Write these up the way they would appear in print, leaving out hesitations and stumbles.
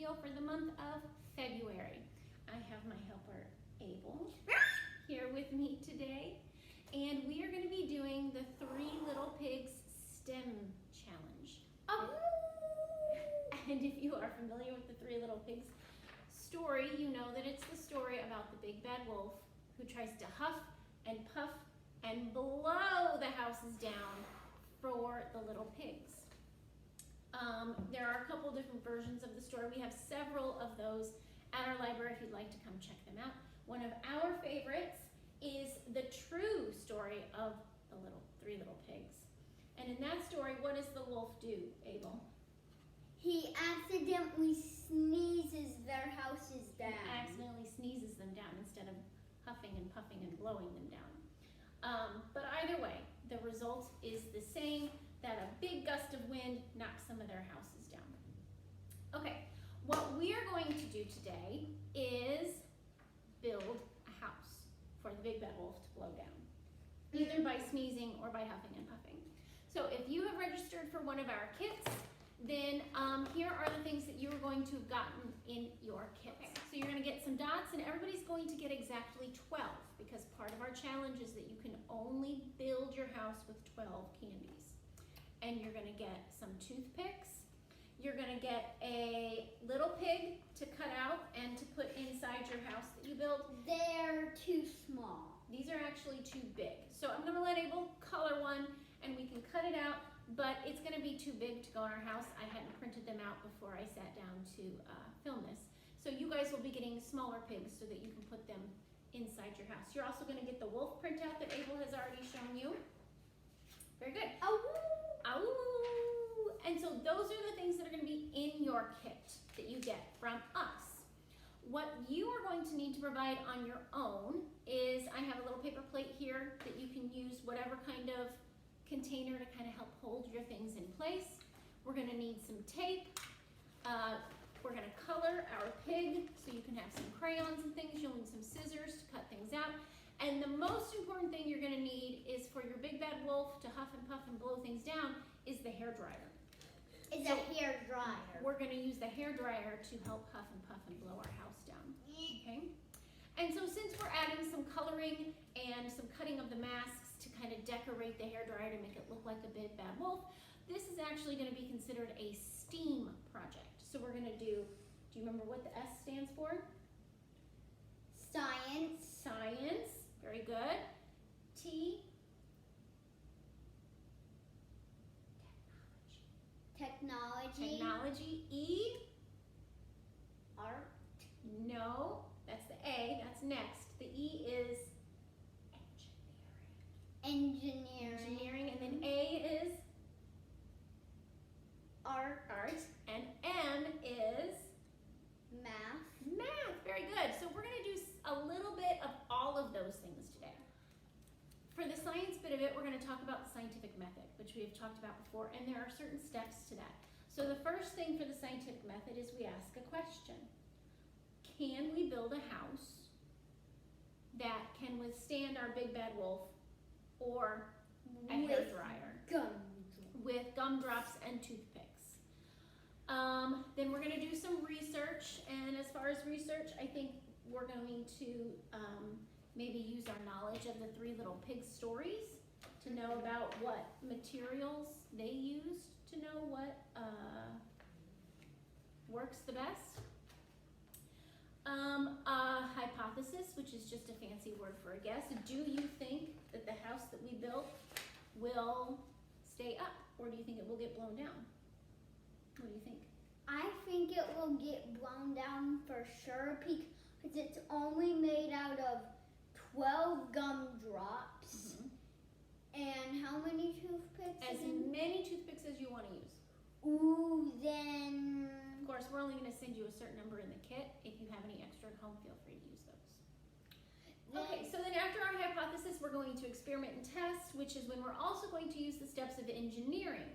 video for the month of February. I have my helper, Abel, here with me today, and we are going to be doing the Three Little Pigs STEM Challenge. Oh. And if you are familiar with the Three Little Pigs story, you know that it's the story about the big bad wolf who tries to huff and puff and blow the houses down for the little pigs. There are a couple different versions of the story. We have several of those at our library if you'd like to come check them out. One of our favorites is the true story of the Three Little Pigs. And in that story, what does the wolf do, Abel? He accidentally sneezes their houses down. He accidentally sneezes them down instead of huffing and puffing and blowing them down. But either way, the result is the same, that a big gust of wind knocks some of their houses down. Okay, what we are going to do today is build a house for the big bad wolf to blow down, either by sneezing or by huffing and puffing. So if you have registered for one of our kits, then here are the things that you are going to have gotten in your kits. So you're going to get some dots, and everybody's going to get exactly 12, because part of our challenge is that you can only build your house with 12 candies. And you're going to get some toothpicks. You're going to get a little pig to cut out and to put inside your house that you build. They're too small. These are actually too big. So I'm going to let Abel color one, and we can cut it out, but it's going to be too big to go in our house. I hadn't printed them out before I sat down to film this. So you guys will be getting smaller pigs so that you can put them inside your house. You're also going to get the wolf printout that Abel has already shown you. Very good. Oh. Ow! And so those are the things that are going to be in your kit that you get from us. What you are going to need to provide on your own is, I have a little paper plate here that you can use whatever kind of container to kind of help hold your things in place. We're going to need some tape. We're going to color our pig, so you can have some crayons and things. You'll need some scissors to cut things out. And the most important thing you're going to need is for your big bad wolf to huff and puff and blow things down is the hair dryer. It's a hair dryer. We're going to use the hair dryer to help huff and puff and blow our house down. Okay? And so since we're adding some coloring and some cutting of the masks to kind of decorate the hair dryer to make it look like a big bad wolf, this is actually going to be considered a STEAM project. So we're going to do you remember what the S stands for? Science. Science. Very good. T. Technology. Technology. E. Art. No, that's the A. That's next. The E is engineering. Engineering. And then A is art. Art. And M is math. Math. Very good. So we're going to do a little bit of all of those things today. For the science bit of it, we're going to talk about the scientific method, which we have talked about before, and there are certain steps to that. So the first thing for the scientific method is we ask a question. Can we build a house that can withstand our big bad wolf or a hair dryer? With gumdrops and toothpicks. Then we're going to do some research, and as far as research, I think we're going to maybe use our knowledge of the Three Little Pigs stories to know about what materials they used to know what works the best. A hypothesis, which is just a fancy word for a guess. Do you think that the house that we built will stay up, or do you think it will get blown down? What do you think? I think it will get blown down for sure, because it's only made out of 12 gumdrops. And how many toothpicks? As many toothpicks as you want to use. Ooh, then... Of course, we're only going to send you a certain number in the kit. If you have any extra at home, feel free to use those. Okay, so then after our hypothesis, we're going to experiment and test, which is when we're also going to use the steps of engineering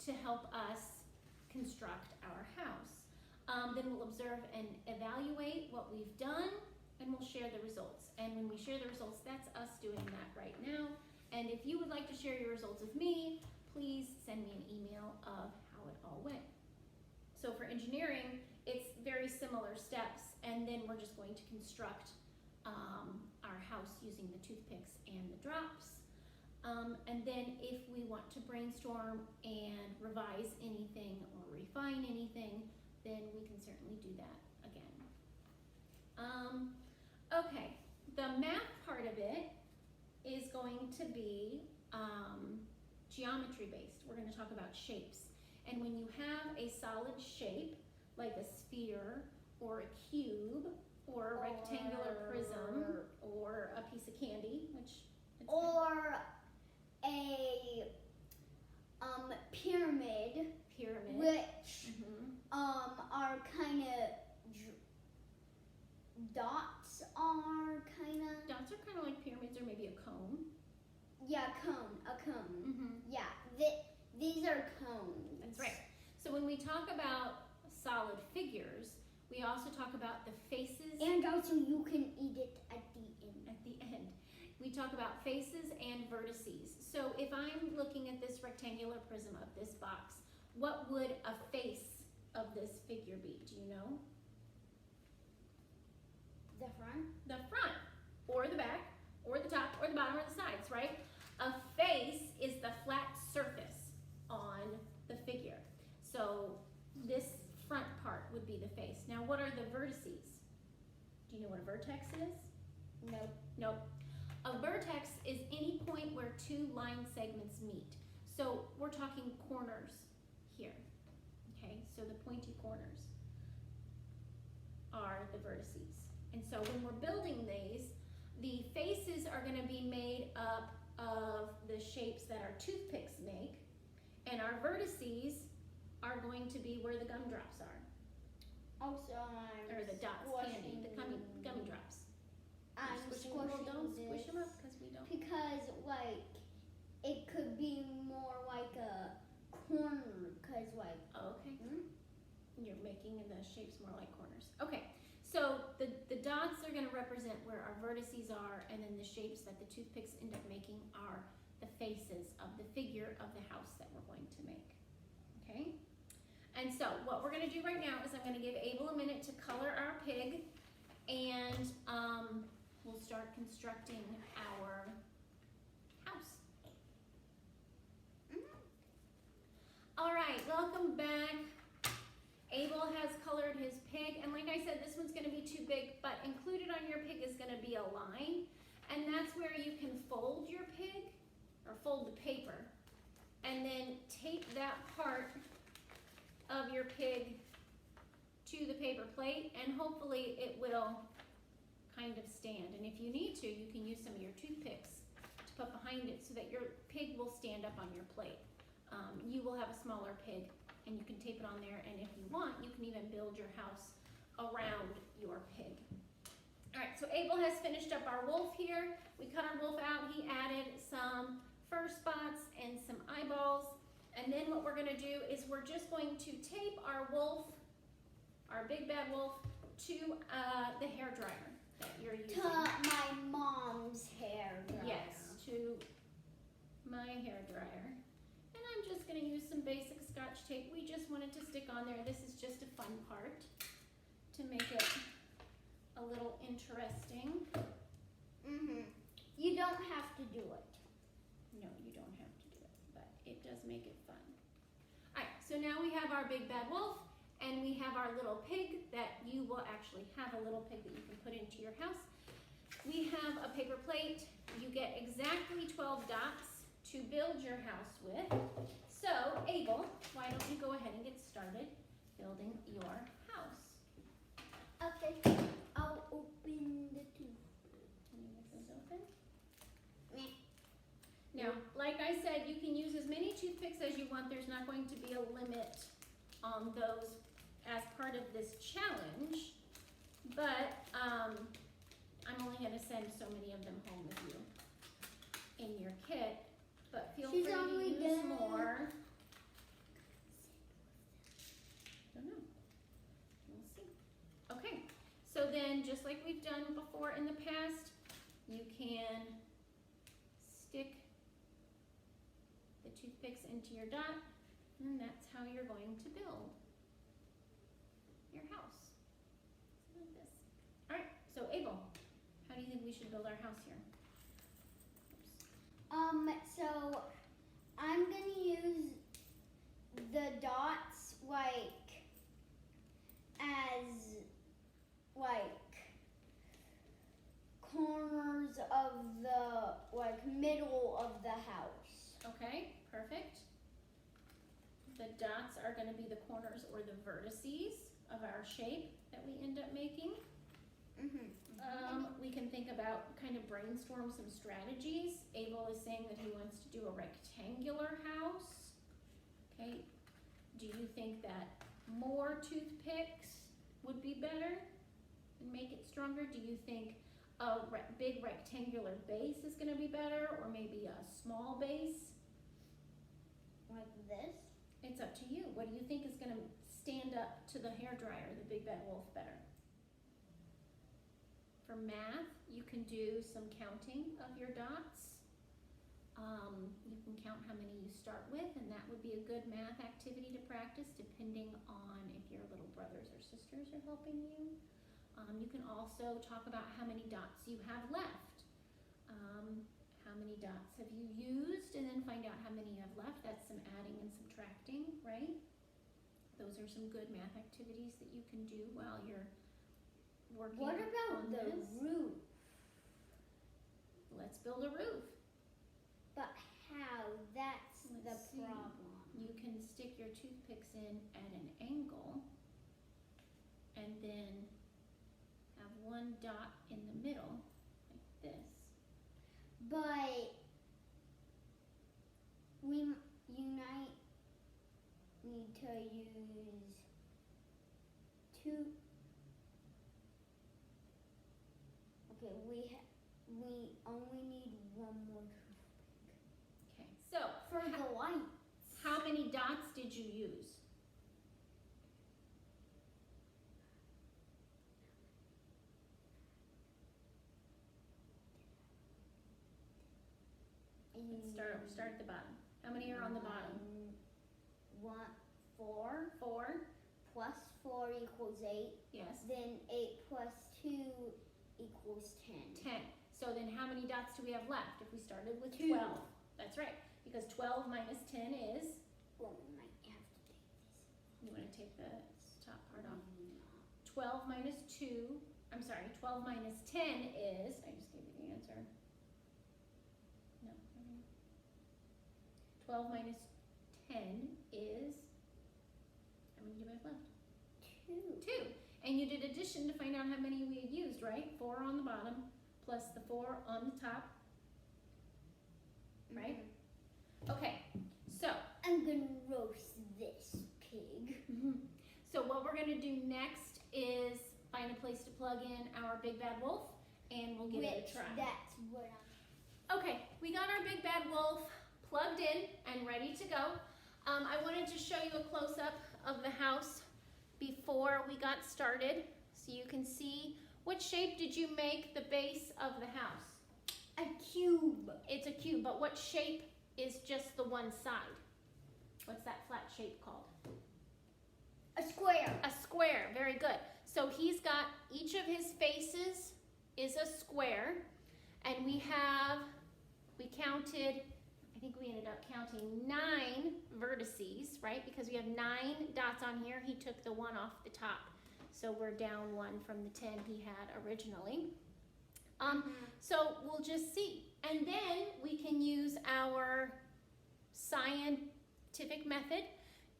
to help us construct our house. Then we'll observe and evaluate what we've done, and we'll share the results. And when we share the results, that's us doing that right now. And if you would like to share your results with me, please send me an email of how it all went. So for engineering, it's very similar steps, and then we're just going to construct our house using the toothpicks and the drops. And then if we want to brainstorm and revise anything or refine anything, then we can certainly do that again. Okay, the math part of it is going to be geometry based. We're going to talk about shapes. And when you have a solid shape, like a sphere or a cube or a rectangular prism or a piece of candy, which or a pyramid, which are kind of dots are kind of like pyramids, or maybe a cone. Yeah, a cone. Yeah, these are cones. That's right. So when we talk about solid figures, we also talk about the faces. And also you can eat it at the end. At the end. We talk about faces and vertices. So if I'm looking at this rectangular prism of this box, what would a face of this figure be? Do you know? The front? The front, or the back, or the top, or the bottom, or the sides, right? A face is the flat surface on the figure. So this front part would be the face. Now what are the vertices? Do you know what a vertex is? Nope. Nope. A vertex is any point where two line segments meet. So we're talking corners here, okay? So the pointy corners are the vertices. And so when we're building these, the faces are going to be made up of the shapes that our toothpicks make, and our vertices are going to be where the gumdrops are. Also, or the dots, candy, the gummy drops. I'm squishing squishing them. Don't this squish them up because we don't. Because like it could be more like a corner. Cause like okay, you're making the shapes more like corners. Okay, so the dots are going to represent where our vertices are, and then the shapes that the toothpicks end up making are the faces of the figure of the house that we're going to make. Okay, and so what we're going to do right now is I'm going to give Abel a minute to color our pig, and we'll start constructing our house. All right, welcome back. Abel has colored his pig, and like I said, this one's going to be too big, but included on your pig is going to be a line, and that's where you can fold your pig, or fold the paper, and then tape that part of your pig to the paper plate, and hopefully it will kind of stand. And if you need to, you can use some of your toothpicks to put behind it so that your pig will stand up on your plate. You will have a smaller pig, and you can tape it on there, and if you want, you can even build your house around your pig. All right, so Abel has finished up our wolf here. We cut our wolf out. He added some fur spots and some eyeballs, and then what we're going to do is we're just going to tape our wolf, our big bad wolf, to the hair dryer that you're using. To my mom's hair dryer. Yes, to my hair dryer. And I'm just going to use some basic Scotch tape. We just wanted to stick on there. This is just a fun part to make it a little interesting. You don't have to do it. No, you don't have to do it, but it does make it fun. All right, so now we have our big bad wolf, and we have our little pig that you will actually have a little pig that you can put into your house. We have a paper plate. You get exactly 12 dots to build your house with. So, Abel, why don't you go ahead and get started building your house? Okay, I'll open the two. Can you get those open? Now, like I said, you can use as many toothpicks as you want. There's not going to be a limit on those as part of this challenge, but I'm only going to send so many of them home with you in your kit, but feel free to use more. I don't know. We'll see. Okay, so then just like we've done before in the past, you can stick the toothpicks into your dot, and that's how you're going to build your house. to build our house here? So I'm gonna use the dots as corners of the middle of the house. Okay, perfect. The dots are going to be the corners or the vertices of our shape that we end up making. We can think about, kind of brainstorm some strategies. Abel is saying that he wants to do a rectangular house. Okay, do you think that more toothpicks would be better and make it stronger? Do you think a big rectangular base is going to be better, or maybe a small base? Like this? It's up to you. What do you think is going to stand up to the hairdryer, the Big Bad Wolf, better? For math, you can do some counting of your dots. You can count how many you start with, and that would be a good math activity to practice depending on if your little brothers or sisters are helping you. You can also talk about how many dots you have left. How many dots have you used, and then find out how many you have left. That's some adding and subtracting, right? Those are some good math activities that you can do while you're working on this. What about the roof? Let's build a roof. But how? That's the problem. You can stick your toothpicks in at an angle and then have one dot in the middle, like this. But we need to use two. Okay, we only need one more toothpick. Okay, so For the lights. how many dots did you use? Let's start at the bottom. How many are on the bottom? 4. 4. Plus 4 equals 8. Yes. Then 8 plus 2 equals 10. 10. So then how many dots do we have left if we started with 2. 12? That's right, because 12 minus 10 is? Well, we might have to take this. You want to take the top part off? 12 minus 2, I'm sorry, 12 minus 10 is, I just gave you the answer. No. 12 minus 10 is, how many do we have left? 2. And you did addition to find out how many we had used, right? 4 on the bottom plus the 4 on the top, right? Okay, so. I'm gonna roast this pig. So what we're gonna do next is find a place to plug in our Big Bad Wolf, and we'll give it a try. That's what Okay, we got our Big Bad Wolf plugged in and ready to go. I wanted to show you a close-up of the house before we got started, so you can see what shape did you make the base of the house? A cube. It's a cube, but what shape is just the one side? What's that flat shape called? A square. A square, very good. So he's got, each of his faces is a square, and we counted, I think we ended up counting 9 vertices, right? Because we have 9 dots on here. He took the 1 off the top. So we're down 1 from the 10 he had originally. So we'll just see. And then we can use our scientific method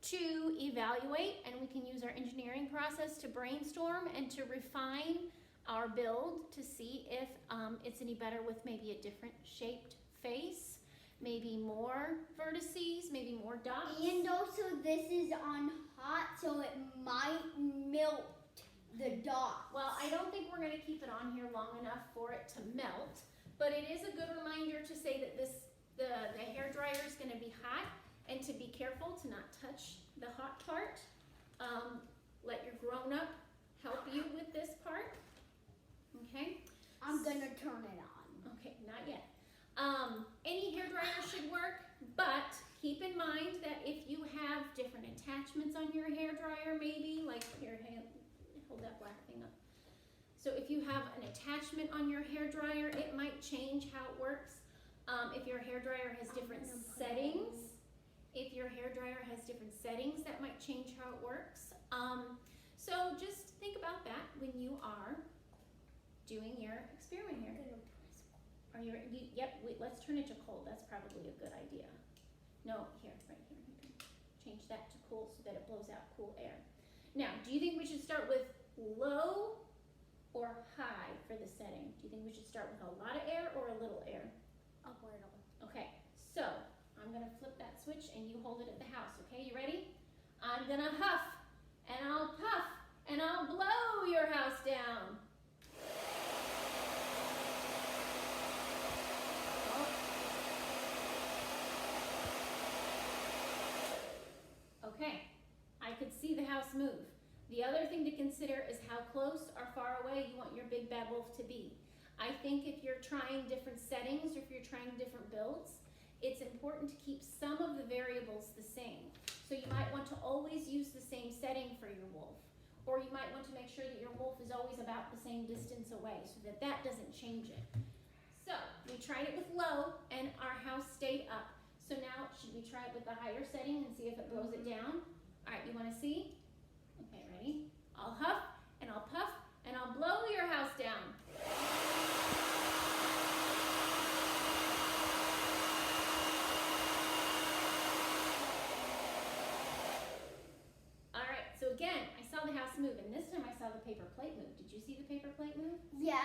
to evaluate, and we can use our engineering process to brainstorm and to refine our build to see if it's any better with maybe a different shaped face, maybe more vertices, maybe more dots. And also this is on hot, so it might melt the dots. Well, I don't think we're going to keep it on here long enough for it to melt, but it is a good reminder to say that the hair dryer is going to be hot, and to be careful to not touch the hot part. Let your grown-up help you with this part. Okay? I'm gonna turn it on. Okay, not yet. Any hair dryer should work, but keep in mind that if you have different attachments on your hair dryer, maybe, like here, hold that black thing up. So if you have an attachment on your hairdryer, it might change how it works. If your hairdryer has different settings, that might change how it works. So just think about that when you are doing your experiment here. Are you ready? Yep, wait, let's turn it to cold. That's probably a good idea. No, here, right here. Change that to cool so that it blows out cool air. Now, do you think we should start with low or high for the setting? Do you think we should start with a lot of air or a little air? A little. Okay, so I'm gonna flip that switch and you hold it at the house, okay? You ready? I'm gonna huff and I'll puff and I'll blow your house down. Okay, I could see the house move. The other thing to consider is how close or far away you want your big bad wolf to be. I think if you're trying different settings or if you're trying different builds, it's important to keep some of the variables the same. So you might want to always use the same setting for your wolf. Or you might want to make sure that your wolf is always about the same distance away so that that doesn't change it. So we tried it with low and our house stayed up. So now should we try it with the higher setting and see if it blows it down? All right, you want to see? Okay, ready? I'll huff and I'll puff and I'll blow your house down. All right, so again, I saw the house move and this time I saw the paper plate move. Did you see the paper plate move? Yeah,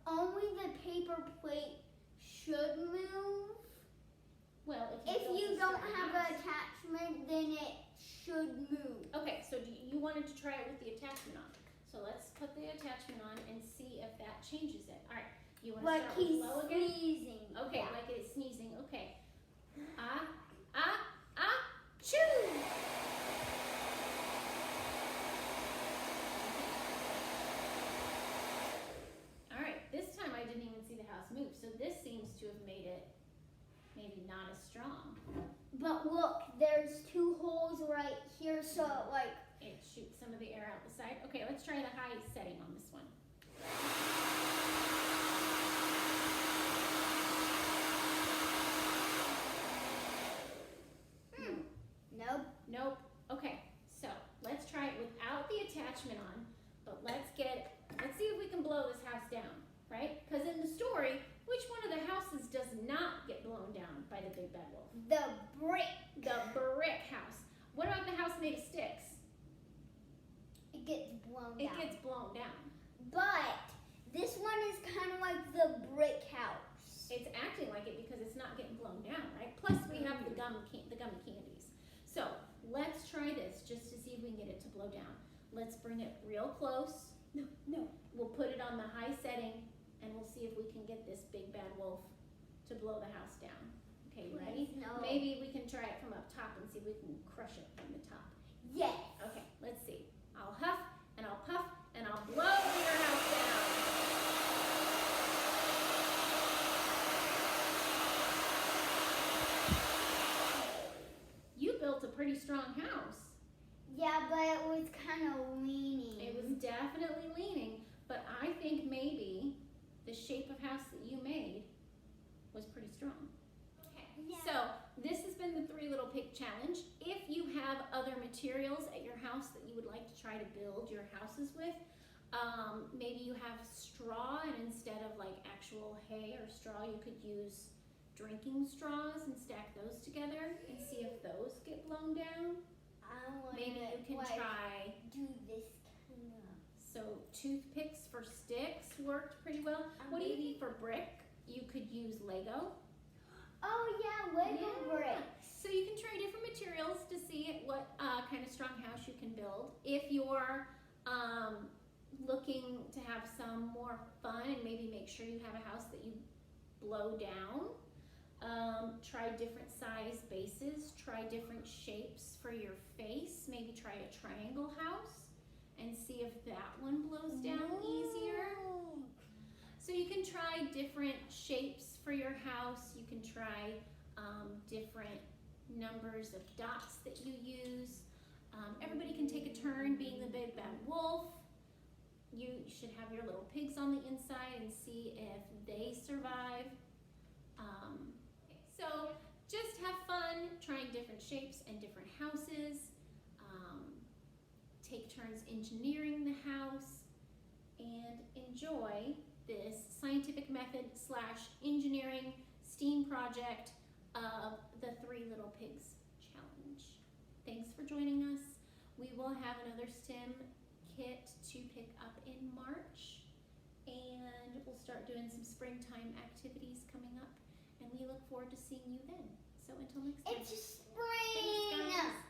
only the paper plate should move. Well, If you don't have an attachment, then it should move. Okay, so you wanted to try it with the attachment on. So let's put the attachment on and see if that changes it. All right, you want to Like start with he's low again? sneezing. Okay, Yeah. like it's sneezing. Okay. Choo! All right, this time I didn't even see the house move. So this seems to have made it maybe not as strong. But look, there's two holes right here, so It shoots some of the air out the side. Okay, let's try the high setting on this one. Nope. Nope. Okay, so let's try it without the attachment on, but let's see if we can blow this house down, right? Because in the story, which one of the houses does not get blown down by the big bad wolf? The brick. The brick house. What about the house made of sticks? It gets blown It down. gets blown down. But this one is kind of like the brick house. It's acting like it because it's not getting blown down, right? Plus we have the gummy candies. So let's try this just to see if we can get it to blow down. Let's bring it real close. No. We'll put it on the high setting and we'll see if we can get this big bad wolf to blow the house down. Okay, you ready? No. Maybe we can try it from up top and see if we can crush it from the top. Yes. Okay, let's see. I'll huff and I'll puff and I'll blow your house down. You built a pretty strong house. Yeah, but it was kind of leaning. It was definitely leaning, but I think maybe the shape of house that you made was pretty strong. Okay, Yeah. so this has been the 3 Little Pig Challenge. If you have other materials at your house that you would like to try to build your houses with, maybe you have straw and instead of like actual hay or straw, you could use drinking straws and stack those together and see if those get blown down. Maybe you can try. Do this kind of. So toothpicks for sticks worked pretty well. What do you think for brick? You could use Lego. Oh yeah, Lego bricks. So you can try different materials to see what kind of strong house you can build. If you're looking to have some more fun and maybe make sure you have a house that you blow down, try different size bases, try different shapes for your face, maybe try a triangle house and see if that one blows down easier. So you can try different shapes for your house, you can try different numbers of dots that you use. Everybody can take a turn being the big bad wolf. You should have your little pigs on the inside and see if they survive. So just have fun trying different shapes and different houses. Take turns engineering the house and enjoy this scientific method / engineering STEAM project of the 3 Little Pigs challenge. Thanks for joining us. We will have another STEM kit to pick up in March, and we'll start doing some springtime activities coming up, and we look forward to seeing you then. So until next time. It's spring! Thanks, guys.